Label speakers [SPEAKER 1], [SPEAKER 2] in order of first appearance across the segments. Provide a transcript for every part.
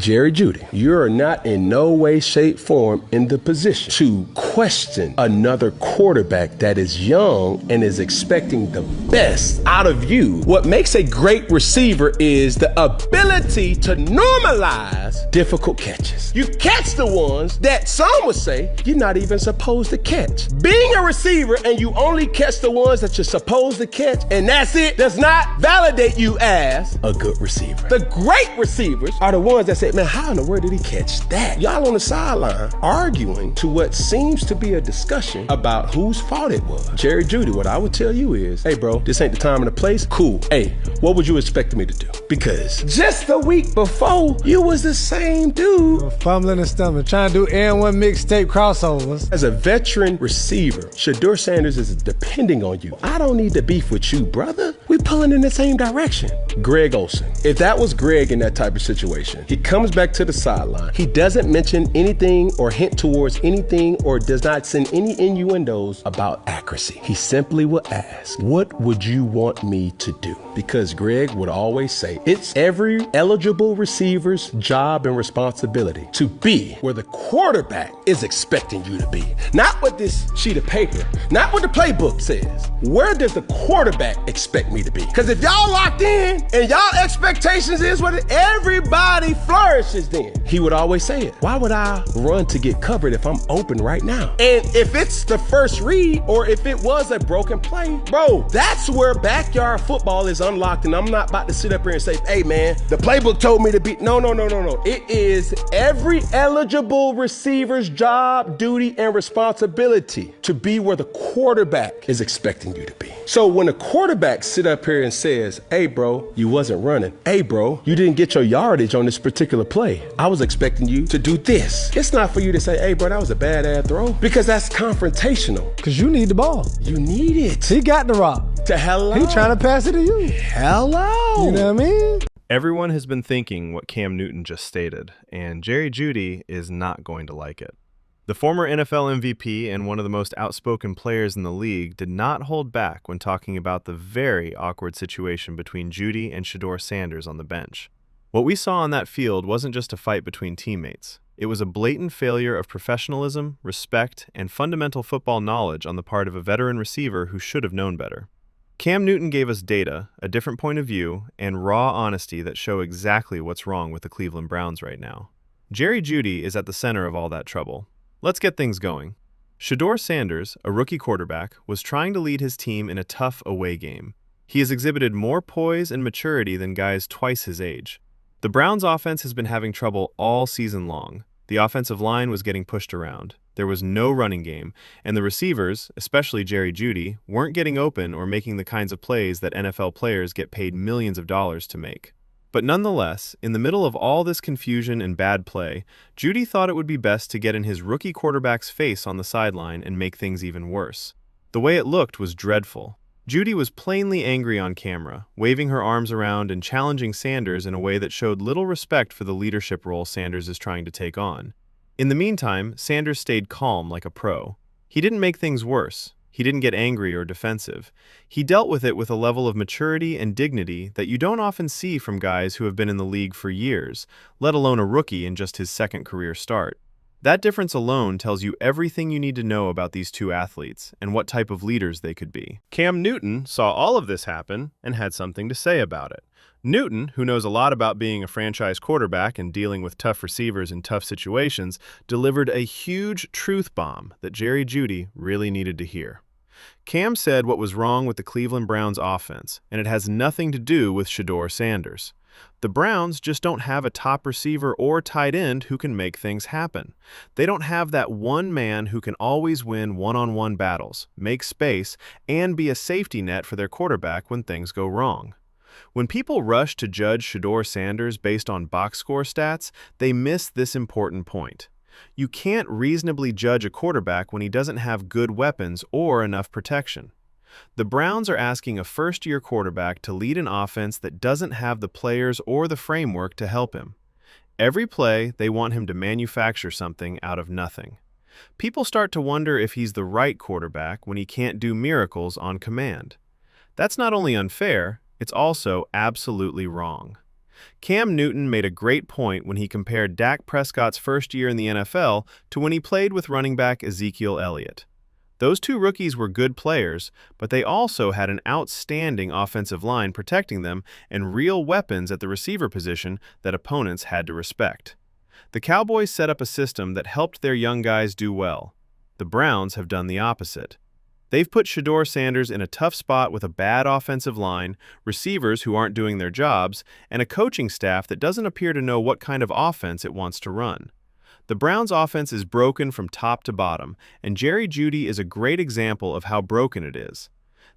[SPEAKER 1] Jeudy, you're not in no way, shape, form in the position to question another quarterback that is young and is expecting the best out of you. What makes a great receiver is the ability to normalize difficult catches. You catch the ones that some would say you're not even supposed to catch. Being a receiver and you only catch the ones that you're supposed to catch and that's it does not validate you as a good receiver. The great receivers are the ones that say, man, how in the world did he catch that? Y'all on the sideline arguing to what seems to be a discussion about whose fault it was. Jeudy, what I would tell you is, hey bro, this ain't the time and the place. Cool. Hey, what would you expect me to do? Because just the week before, you was the same dude.
[SPEAKER 2] Fumbling the stomach, trying to do N1 mixtape crossovers.
[SPEAKER 1] As a veteran receiver, Shadur Sanders is depending on you. I don't need to beef with you, brother. We pulling in the same direction. Greg Olsen. If that was Greg in that type of situation, he comes back to the sideline. He doesn't mention anything or hint towards anything or does not send any innuendos about accuracy. He simply will ask, what would you want me to do? Because Greg would always say, it's every eligible receiver's job and responsibility to be where the quarterback is expecting you to be. Not what this sheet of paper, not what the playbook says. Where does the quarterback expect me to be? Because if y'all locked in and y'all expectations is what everybody flourishes then. He would always say it. Why would I run to get covered if I'm open right now? And if it's the first read or if it was a broken play, bro, that's where backyard football is unlocked, and I'm not about to sit up here and say, hey man, the playbook told me to be, no. It is every eligible receiver's job, duty, and responsibility to be where the quarterback is expecting you to be. So when a quarterback sit up here and says, hey bro, you wasn't running. Hey bro, you didn't get your yardage on this particular play. I was expecting you to do this. It's not for you to say, hey bro, that was a bad ass throw, because that's confrontational.
[SPEAKER 2] Because you need the ball.
[SPEAKER 1] You need it.
[SPEAKER 2] He got the rock.
[SPEAKER 1] To hello.
[SPEAKER 2] He trying to pass it to you.
[SPEAKER 1] Hello.
[SPEAKER 2] You know what I mean?
[SPEAKER 3] Everyone has been thinking what Cam Newton just stated, and Jeudy is not going to like it. The former NFL MVP and one of the most outspoken players in the league did not hold back when talking about the very awkward situation between Jeudy and Shedeur Sanders on the bench. What we saw on that field wasn't just a fight between teammates. It was a blatant failure of professionalism, respect, and fundamental football knowledge on the part of a veteran receiver who should have known better. Cam Newton gave us data, a different point of view, and raw honesty that show exactly what's wrong with the Cleveland Browns right now. Jeudy is at the center of all that trouble. Let's get things going. Shedeur Sanders, a rookie quarterback, was trying to lead his team in a tough away game. He has exhibited more poise and maturity than guys twice his age. The Browns' offense has been having trouble all season long. The offensive line was getting pushed around. There was no running game, and the receivers, especially Jeudy, weren't getting open or making the kinds of plays that NFL players get paid millions of dollars to make. But nonetheless, in the middle of all this confusion and bad play, Jeudy thought it would be best to get in his rookie quarterback's face on the sideline and make things even worse. The way it looked was dreadful. Jeudy was plainly angry on camera, waving her arms around and challenging Sanders in a way that showed little respect for the leadership role Sanders is trying to take on. In the meantime, Sanders stayed calm like a pro. He didn't make things worse. He didn't get angry or defensive. He dealt with it with a level of maturity and dignity that you don't often see from guys who have been in the league for years, let alone a rookie in just his second career start. That difference alone tells you everything you need to know about these two athletes and what type of leaders they could be. Cam Newton saw all of this happen and had something to say about it. Newton, who knows a lot about being a franchise quarterback and dealing with tough receivers in tough situations, delivered a huge truth bomb that Jeudy really needed to hear. Cam said what was wrong with the Cleveland Browns offense, and it has nothing to do with Shedeur Sanders. The Browns just don't have a top receiver or tight end who can make things happen. They don't have that one man who can always win one-on-one battles, make space, and be a safety net for their quarterback when things go wrong. When people rush to judge Shedeur Sanders based on box score stats, they miss this important point. You can't reasonably judge a quarterback when he doesn't have good weapons or enough protection. The Browns are asking a first-year quarterback to lead an offense that doesn't have the players or the framework to help him. Every play, they want him to manufacture something out of nothing. People start to wonder if he's the right quarterback when he can't do miracles on command. That's not only unfair, it's also absolutely wrong. Cam Newton made a great point when he compared Dak Prescott's first year in the NFL to when he played with running back Ezekiel Elliott. Those two rookies were good players, but they also had an outstanding offensive line protecting them and real weapons at the receiver position that opponents had to respect. The Cowboys set up a system that helped their young guys do well. The Browns have done the opposite. They've put Shedeur Sanders in a tough spot with a bad offensive line, receivers who aren't doing their jobs, and a coaching staff that doesn't appear to know what kind of offense it wants to run. The Browns' offense is broken from top to bottom, and Jeudy is a great example of how broken it is.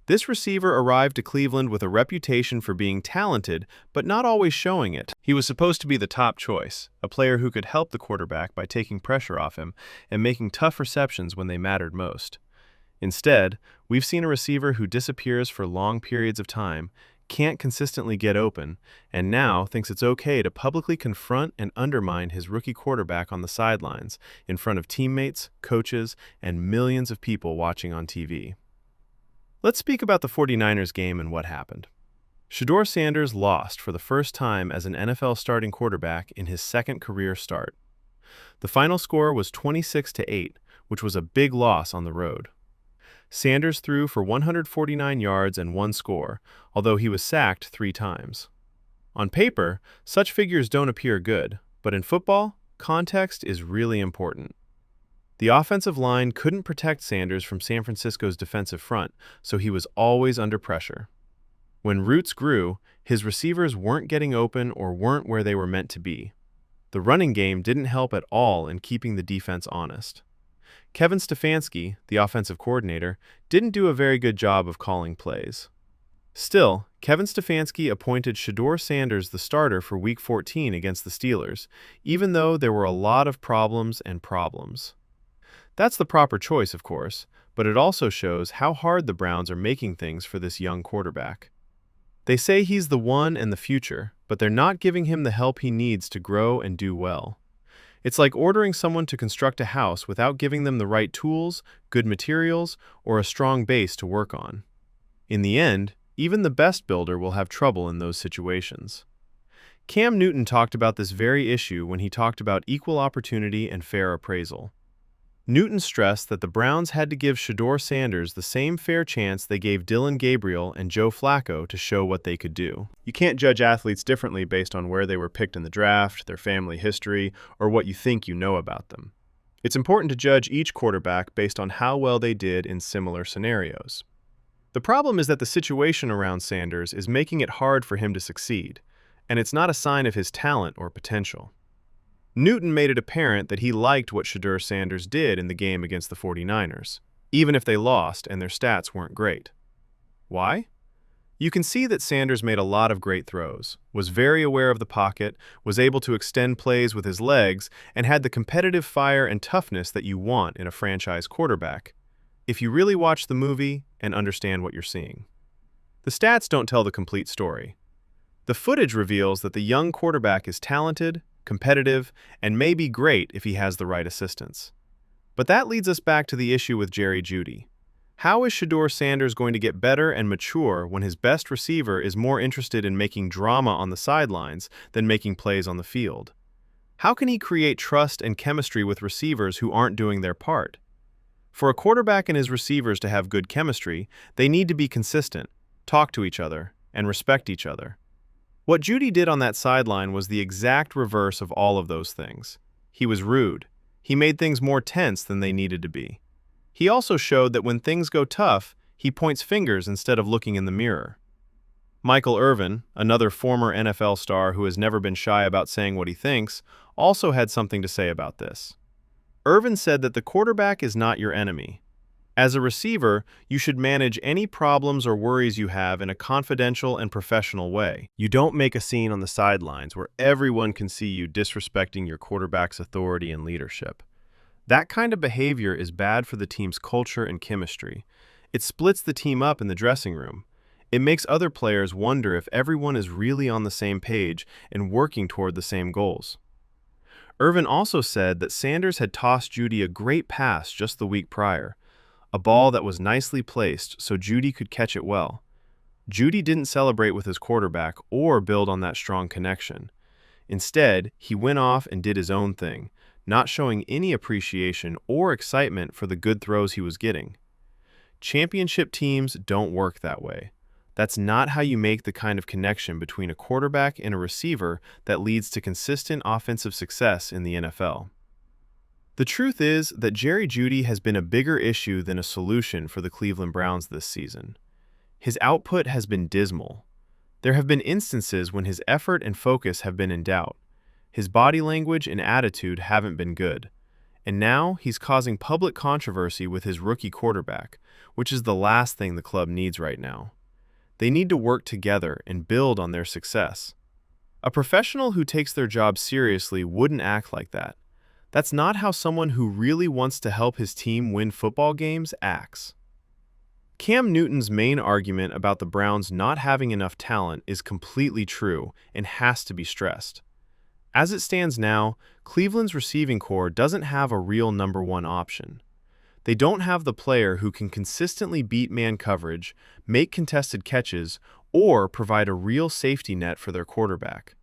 [SPEAKER 3] This receiver arrived to Cleveland with a reputation for being talented, but not always showing it. He was supposed to be the top choice, a player who could help the quarterback by taking pressure off him and making tough receptions when they mattered most. Instead, we've seen a receiver who disappears for long periods of time, can't consistently get open, and now thinks it's okay to publicly confront and undermine his rookie quarterback on the sidelines in front of teammates, coaches, and millions of people watching on TV. Let's speak about the 49ers game and what happened. Shedeur Sanders lost for the first time as an NFL starting quarterback in his second career start. The final score was 26-8, which was a big loss on the road. Sanders threw for 149 yards and 1 score, although he was sacked 3 times. On paper, such figures don't appear good, but in football, context is really important. The offensive line couldn't protect Sanders from San Francisco's defensive front, so he was always under pressure. When routes grew, his receivers weren't getting open or weren't where they were meant to be. The running game didn't help at all in keeping the defense honest. Kevin Stefanski, the offensive coordinator, didn't do a very good job of calling plays. Still, Kevin Stefanski appointed Shedeur Sanders the starter for Week 14 against the Steelers, even though there were a lot of problems. That's the proper choice, of course, but it also shows how hard the Browns are making things for this young quarterback. They say he's the one and the future, but they're not giving him the help he needs to grow and do well. It's like ordering someone to construct a house without giving them the right tools, good materials, or a strong base to work on. In the end, even the best builder will have trouble in those situations. Cam Newton talked about this very issue when he talked about equal opportunity and fair appraisal. Newton stressed that the Browns had to give Shedeur Sanders the same fair chance they gave Dillon Gabriel and Joe Flacco to show what they could do. You can't judge athletes differently based on where they were picked in the draft, their family history, or what you think you know about them. It's important to judge each quarterback based on how well they did in similar scenarios. The problem is that the situation around Sanders is making it hard for him to succeed, and it's not a sign of his talent or potential. Newton made it apparent that he liked what Shedeur Sanders did in the game against the 49ers, even if they lost and their stats weren't great. Why? You can see that Sanders made a lot of great throws, was very aware of the pocket, was able to extend plays with his legs, and had the competitive fire and toughness that you want in a franchise quarterback, if you really watch the movie and understand what you're seeing. The stats don't tell the complete story. The footage reveals that the young quarterback is talented, competitive, and may be great if he has the right assistants. But that leads us back to the issue with Jeudy. How is Shedeur Sanders going to get better and mature when his best receiver is more interested in making drama on the sidelines than making plays on the field? How can he create trust and chemistry with receivers who aren't doing their part? For a quarterback and his receivers to have good chemistry, they need to be consistent, talk to each other, and respect each other. What Jeudy did on that sideline was the exact reverse of all of those things. He was rude. He made things more tense than they needed to be. He also showed that when things go tough, he points fingers instead of looking in the mirror. Michael Irvin, another former NFL star who has never been shy about saying what he thinks, also had something to say about this. Irvin said that the quarterback is not your enemy. As a receiver, you should manage any problems or worries you have in a confidential and professional way. You don't make a scene on the sidelines where everyone can see you disrespecting your quarterback's authority and leadership. That kind of behavior is bad for the team's culture and chemistry. It splits the team up in the dressing room. It makes other players wonder if everyone is really on the same page and working toward the same goals. Irvin also said that Sanders had tossed Jeudy a great pass just the week prior, a ball that was nicely placed so Jeudy could catch it well. Jeudy didn't celebrate with his quarterback or build on that strong connection. Instead, he went off and did his own thing, not showing any appreciation or excitement for the good throws he was getting. Championship teams don't work that way. That's not how you make the kind of connection between a quarterback and a receiver that leads to consistent offensive success in the NFL. The truth is that Jerry Jeudy has been a bigger issue than a solution for the Cleveland Browns this season. His output has been dismal. There have been instances when his effort and focus have been in doubt. His body language and attitude haven't been good. And now he's causing public controversy with his rookie quarterback, which is the last thing the club needs right now. They need to work together and build on their success. A professional who takes their job seriously wouldn't act like that. That's not how someone who really wants to help his team win football games acts. Cam Newton's main argument about the Browns not having enough talent is completely true and has to be stressed. As it stands now, Cleveland's receiving corps doesn't have a real number one option. They don't have the player who can consistently beat man coverage, make contested catches, or provide a real safety net for their quarterback.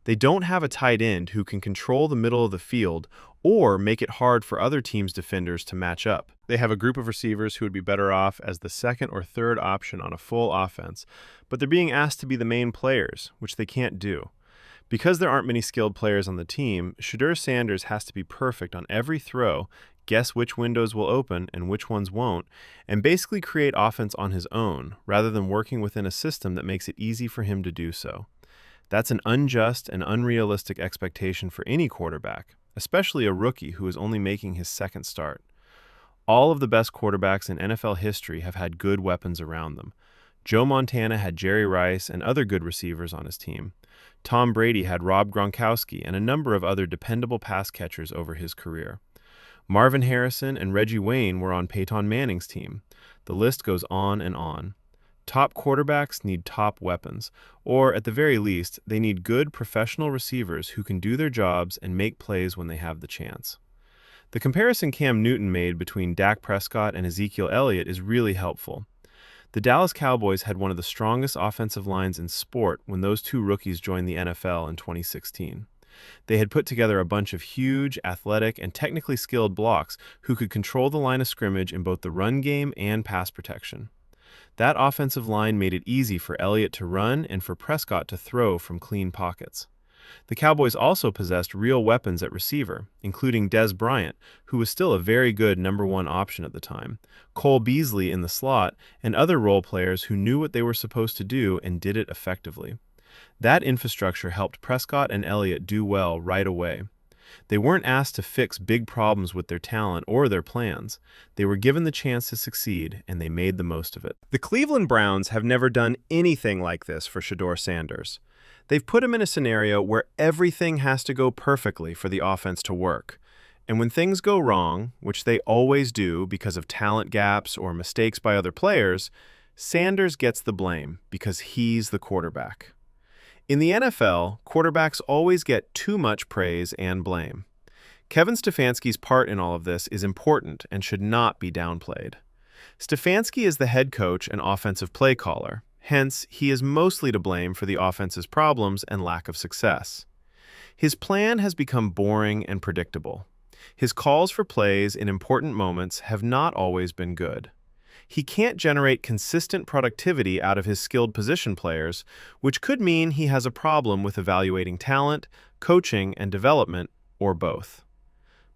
[SPEAKER 3] They don't have a tight end who can control the middle of the field or make it hard for other teams' defenders to match up. They have a group of receivers who would be better off as the second or third option on a full offense, but they're being asked to be the main players, which they can't do. Because there aren't many skilled players on the team, Shedeur Sanders has to be perfect on every throw, guess which windows will open and which ones won't, and basically create offense on his own, rather than working within a system that makes it easy for him to do so. That's an unjust and unrealistic expectation for any quarterback, especially a rookie who is only making his second start. All of the best quarterbacks in NFL history have had good weapons around them. Joe Montana had Jerry Rice and other good receivers on his team. Tom Brady had Rob Gronkowski and a number of other dependable pass catchers over his career. Marvin Harrison and Reggie Wayne were on Peyton Manning's team. The list goes on and on. Top quarterbacks need top weapons, or at the very least, they need good professional receivers who can do their jobs and make plays when they have the chance. The comparison Cam Newton made between Dak Prescott and Ezekiel Elliott is really helpful. The Dallas Cowboys had one of the strongest offensive lines in sport when those two rookies joined the NFL in 2016. They had put together a bunch of huge, athletic, and technically skilled blocks who could control the line of scrimmage in both the run game and pass protection. That offensive line made it easy for Elliott to run and for Prescott to throw from clean pockets. The Cowboys also possessed real weapons at receiver, including Dez Bryant, who was still a very good number one option at the time, Cole Beasley in the slot, and other role players who knew what they were supposed to do and did it effectively. That infrastructure helped Prescott and Elliott do well right away. They weren't asked to fix big problems with their talent or their plans. They were given the chance to succeed, and they made the most of it. The Cleveland Browns have never done anything like this for Shedeur Sanders. They've put him in a scenario where everything has to go perfectly for the offense to work. And when things go wrong, which they always do because of talent gaps or mistakes by other players, Sanders gets the blame because he's the quarterback. In the NFL, quarterbacks always get too much praise and blame. Kevin Stefanski's part in all of this is important and should not be downplayed. Stefanski is the head coach and offensive play caller. Hence, he is mostly to blame for the offense's problems and lack of success. His plan has become boring and predictable. His calls for plays in important moments have not always been good. He can't generate consistent productivity out of his skilled position players, which could mean he has a problem with evaluating talent, coaching, and development, or both.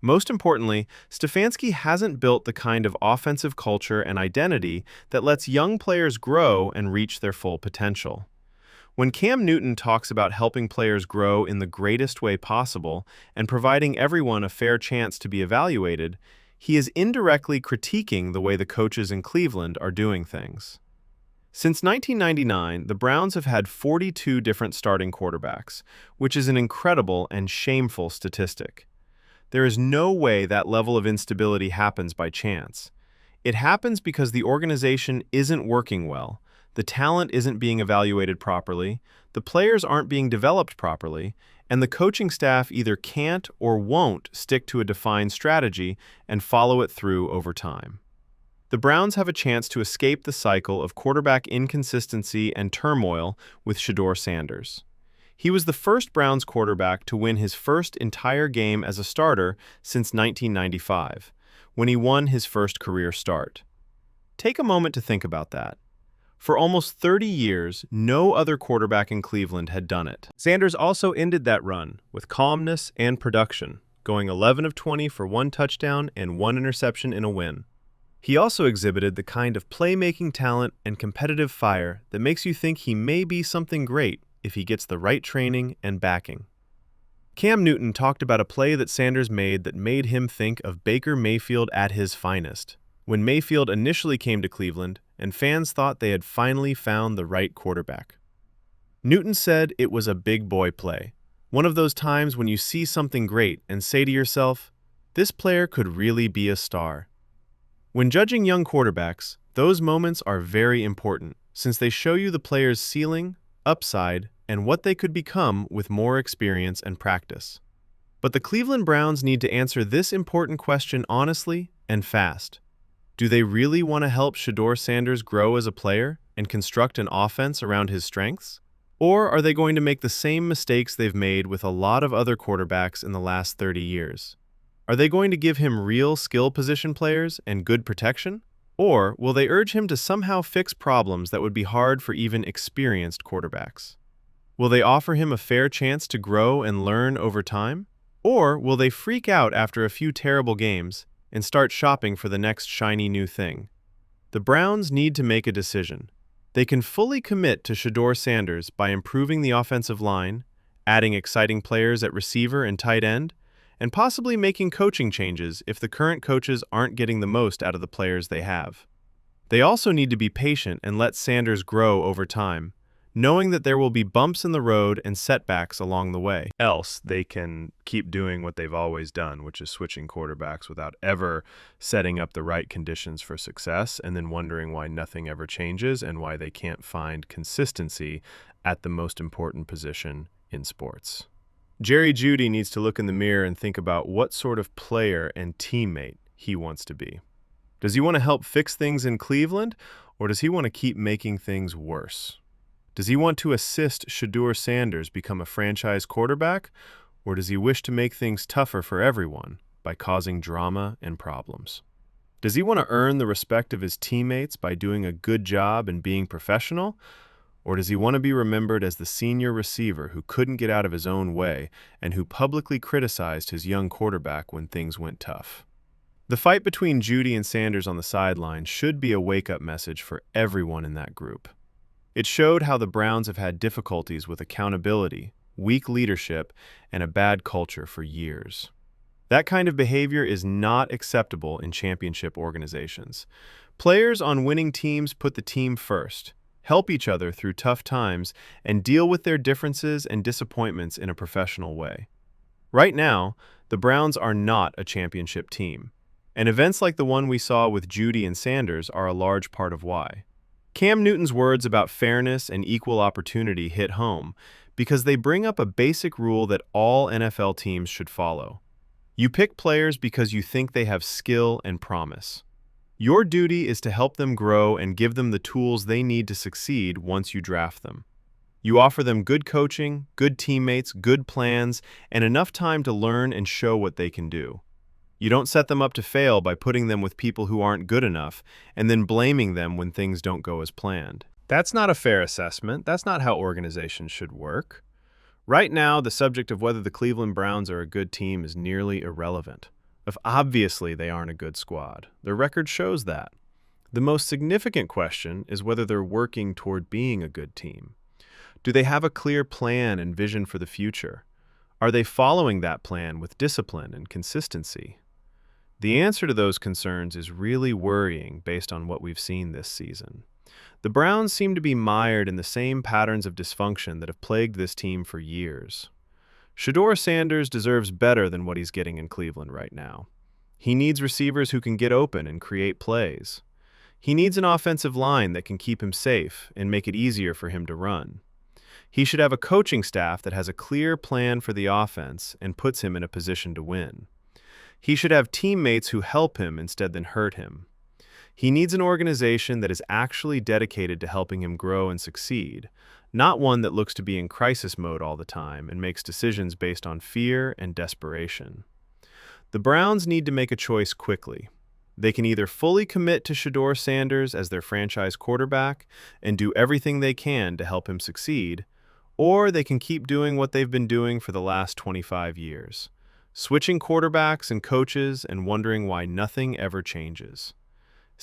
[SPEAKER 3] Most importantly, Stefanski hasn't built the kind of offensive culture and identity that lets young players grow and reach their full potential. When Cam Newton talks about helping players grow in the greatest way possible and providing everyone a fair chance to be evaluated, he is indirectly critiquing the way the coaches in Cleveland are doing things. Since 1999, the Browns have had 42 different starting quarterbacks, which is an incredible and shameful statistic. There is no way that level of instability happens by chance. It happens because the organization isn't working well, the talent isn't being evaluated properly, the players aren't being developed properly, and the coaching staff either can't or won't stick to a defined strategy and follow it through over time. The Browns have a chance to escape the cycle of quarterback inconsistency and turmoil with Shedeur Sanders. He was the first Browns quarterback to win his first entire game as a starter since 1995, when he won his first career start. Take a moment to think about that. For almost 30 years, no other quarterback in Cleveland had done it. Sanders also ended that run with calmness and production, going 11 of 20 for 1 touchdown and 1 interception in a win. He also exhibited the kind of playmaking talent and competitive fire that makes you think he may be something great if he gets the right training and backing. Cam Newton talked about a play that Sanders made that made him think of Baker Mayfield at his finest, when Mayfield initially came to Cleveland and fans thought they had finally found the right quarterback. Newton said it was a big boy play, one of those times when you see something great and say to yourself, this player could really be a star. When judging young quarterbacks, those moments are very important since they show you the player's ceiling, upside, and what they could become with more experience and practice. But the Cleveland Browns need to answer this important question honestly and fast. Do they really want to help Shedeur Sanders grow as a player and construct an offense around his strengths? Or are they going to make the same mistakes they've made with a lot of other quarterbacks in the last 30 years? Are they going to give him real skill position players and good protection? Or will they urge him to somehow fix problems that would be hard for even experienced quarterbacks? Will they offer him a fair chance to grow and learn over time? Or will they freak out after a few terrible games and start shopping for the next shiny new thing? The Browns need to make a decision. They can fully commit to Shedeur Sanders by improving the offensive line, adding exciting players at receiver and tight end, and possibly making coaching changes if the current coaches aren't getting the most out of the players they have. They also need to be patient and let Sanders grow over time, knowing that there will be bumps in the road and setbacks along the way. Else, they can keep doing what they've always done, which is switching quarterbacks without ever setting up the right conditions for success and then wondering why nothing ever changes and why they can't find consistency at the most important position in sports. Jeudy needs to look in the mirror and think about what sort of player and teammate he wants to be. Does he want to help fix things in Cleveland, or does he want to keep making things worse? Does he want to assist Shedeur Sanders become a franchise quarterback, or does he wish to make things tougher for everyone by causing drama and problems? Does he want to earn the respect of his teammates by doing a good job and being professional, or does he want to be remembered as the senior receiver who couldn't get out of his own way and who publicly criticized his young quarterback when things went tough? The fight between Jeudy and Sanders on the sideline should be a wake-up message for everyone in that group. It showed how the Browns have had difficulties with accountability, weak leadership, and a bad culture for years. That kind of behavior is not acceptable in championship organizations. Players on winning teams put the team first, help each other through tough times, and deal with their differences and disappointments in a professional way. Right now, the Browns are not a championship team, and events like the one we saw with Jeudy and Sanders are a large part of why. Cam Newton's words about fairness and equal opportunity hit home because they bring up a basic rule that all NFL teams should follow. You pick players because you think they have skill and promise. Your duty is to help them grow and give them the tools they need to succeed once you draft them. You offer them good coaching, good teammates, good plans, and enough time to learn and show what they can do. You don't set them up to fail by putting them with people who aren't good enough and then blaming them when things don't go as planned. That's not a fair assessment. That's not how organizations should work. Right now, the subject of whether the Cleveland Browns are a good team is nearly irrelevant. If obviously they aren't a good squad. Their record shows that. The most significant question is whether they're working toward being a good team. Do they have a clear plan and vision for the future? Are they following that plan with discipline and consistency? The answer to those concerns is really worrying based on what we've seen this season. The Browns seem to be mired in the same patterns of dysfunction that have plagued this team for years. Shedeur Sanders deserves better than what he's getting in Cleveland right now. He needs receivers who can get open and create plays. He needs an offensive line that can keep him safe and make it easier for him to run. He should have a coaching staff that has a clear plan for the offense and puts him in a position to win. He should have teammates who help him instead than hurt him. He needs an organization that is actually dedicated to helping him grow and succeed, not one that looks to be in crisis mode all the time and makes decisions based on fear and desperation. The Browns need to make a choice quickly. They can either fully commit to Shedeur Sanders as their franchise quarterback and do everything they can to help him succeed, or they can keep doing what they've been doing for the last 25 years, switching quarterbacks and coaches and wondering why nothing ever changes.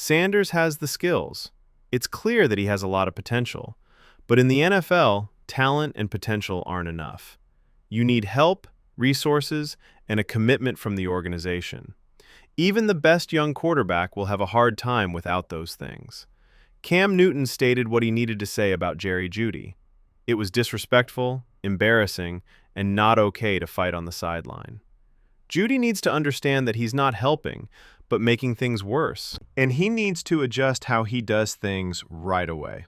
[SPEAKER 3] Sanders has the skills. It's clear that he has a lot of potential, but in the NFL, talent and potential aren't enough. You need help, resources, and a commitment from the organization. Even the best young quarterback will have a hard time without those things. Cam Newton stated what he needed to say about Jerry Jeudy. It was disrespectful, embarrassing, and not okay to fight on the sideline. Jeudy needs to understand that he's not helping, but making things worse, and he needs to adjust how he does things right away.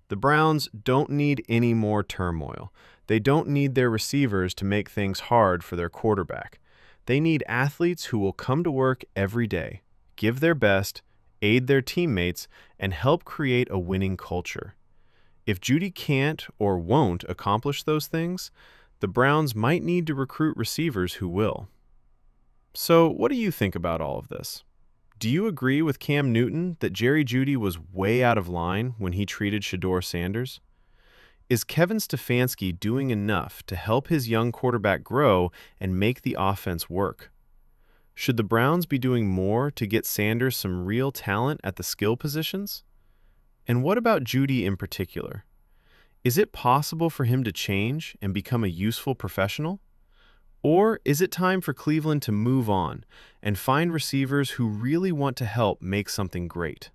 [SPEAKER 3] The Browns don't need any more turmoil. They don't need their receivers to make things hard for their quarterback. They need athletes who will come to work every day, give their best, aid their teammates, and help create a winning culture. If Jeudy can't or won't accomplish those things, the Browns might need to recruit receivers who will. So, what do you think about all of this? Do you agree with Cam Newton that Jerry Jeudy was way out of line when he treated Shedeur Sanders? Is Kevin Stefanski doing enough to help his young quarterback grow and make the offense work? Should the Browns be doing more to get Sanders some real talent at the skill positions? And what about Jeudy in particular? Is it possible for him to change and become a useful professional? Or is it time for Cleveland to move on and find receivers who really want to help make something great?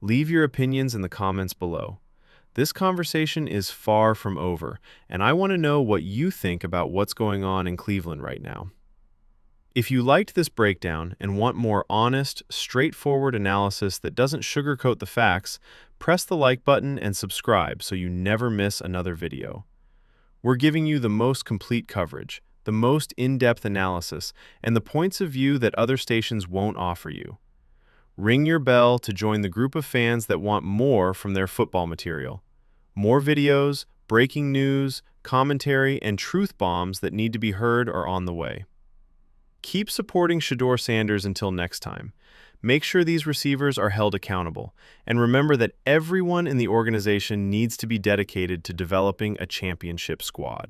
[SPEAKER 3] Leave your opinions in the comments below. This conversation is far from over, and I want to know what you think about what's going on in Cleveland right now. If you liked this breakdown and want more honest, straightforward analysis that doesn't sugarcoat the facts, press the like button and subscribe so you never miss another video. We're giving you the most complete coverage, the most in-depth analysis, and the points of view that other stations won't offer you. Ring your bell to join the group of fans that want more from their football material. More videos, breaking news, commentary, and truth bombs that need to be heard are on the way. Keep supporting Shedeur Sanders until next time. Make sure these receivers are held accountable, and remember that everyone in the organization needs to be dedicated to developing a championship squad.